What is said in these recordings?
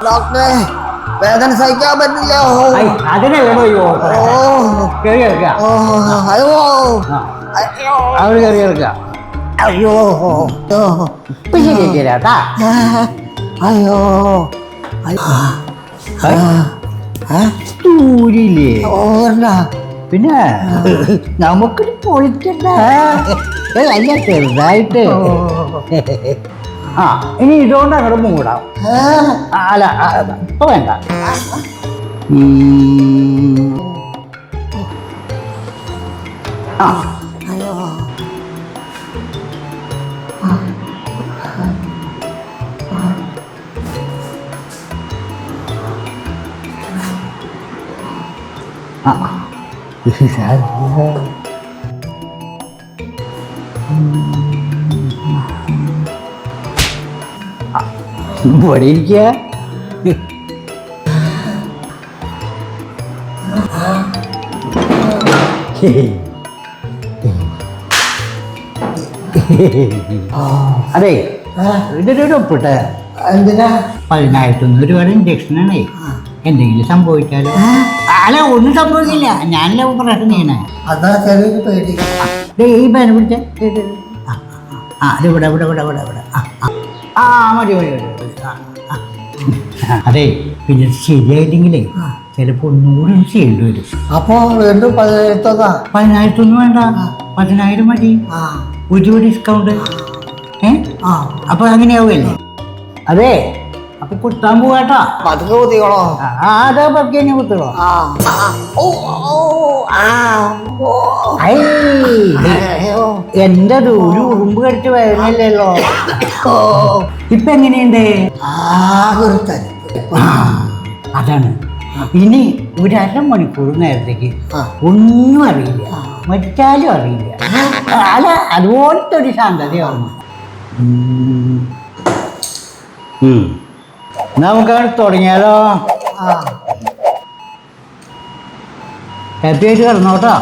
ഡോക്ടറെ വേദന സഹിക്കാൻ പറ്റില്ല. അതിനല്ലോ അവര് കയറി ഇറക്കുക. അയ്യോ ശരിയാട്ടാ. അയ്യോ തൂരില്ലേ പിന്നെ നമുക്ക് പൊളിക്കണ്ട. അല്ല ചെറുതായിട്ട്. ആ ഇനി ഇതുകൊണ്ട് അങ്ങോട്ട് മൂടാം. അല്ല ഇപ്പൊ വേണ്ട. ആ ഇവിടെ ഇരിക്കുക. അതെ ഇതൊരു ഒപ്പിട്ടെ. എന്തിനാ? 10,000 ഒരുപാട് ഇഞ്ചക്ഷനാണേ. എന്തെങ്കിലും സംഭവിച്ചാലോ? അല്ല ഒന്നും സംഭവിക്കില്ല. ഞാനല്ല ഓപ്പറേഷൻ ചെയ്യണേ. അതാ ചെറിയൊരു പേടി. ഈ പേന പിടിച്ച ഇവിടെ ഇവിടെ ഇവിടെ ഇവിടെ ഇവിടെ ആ മതി മതി മതി. അതെ പിന്നെ ശരിയായിട്ടെങ്കിലേ ചിലപ്പോ ഒന്നുകൂടി ചെയ്യേണ്ടി വരും. അപ്പൊ വീണ്ടും 10,000 വേണ്ട, 10,000 മതി. ഒരു ഡിസ്കൗണ്ട്. അപ്പൊ അങ്ങനെയാവുമല്ലേ? അതെ അപ്പൊ കുത്താൻ പോവാട്ടാ. പതുക്കെ കുത്തിക്കോളോ? അതാ പതുക്കെ തന്നെ കുത്തണോ? എന്തത് ഒരു ഉറുമ്പ് കടിച്ച് വേദനയില്ലല്ലോ. ഇപ്പൊ എങ്ങനെയുണ്ട്? അതാണ്. ഇനി ഒരു 1/2 നേരത്തേക്ക് ഒന്നും അറിയില്ല, മരിച്ചാലും അറിയില്ല. അല്ല അതുപോലത്തെ ഒരു ശാന്തതയാവുന്നു. നമുക്കവിടെ തുടങ്ങിയാലോ? ഹാപ്പി ആയിട്ട് കിടന്നോട്ടോ.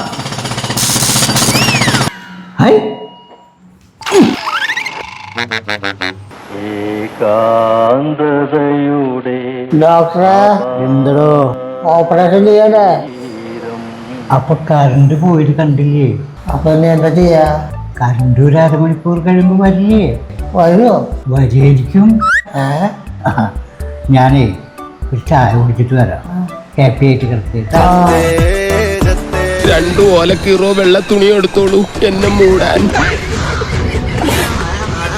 ഡോക്ടറെ എന്തോ ഓപ്പറേഷൻ ചെയ്യണ്ടേ? അപ്പൊ കറണ്ട് പോയിട്ട് കണ്ടില്ലേ? അപ്പൊ ഇനി എന്താ ചെയ്യാ? കറണ്ട് ഒരു 1/2 മണിക്കൂർ കഴിയുമ്പോ വരില്ലേ? വരുമോ? വരിയായിരിക്കും. ഞാനേ ഒരു ചായ കുടിച്ചിട്ട് വരാം. ഹാപ്പി ആയിട്ട് കിടത്തിട്ട് 2 ഓലക്കീറോ വെള്ള തുണി എടുത്തോളൂ എന്നെ മൂടാൻ.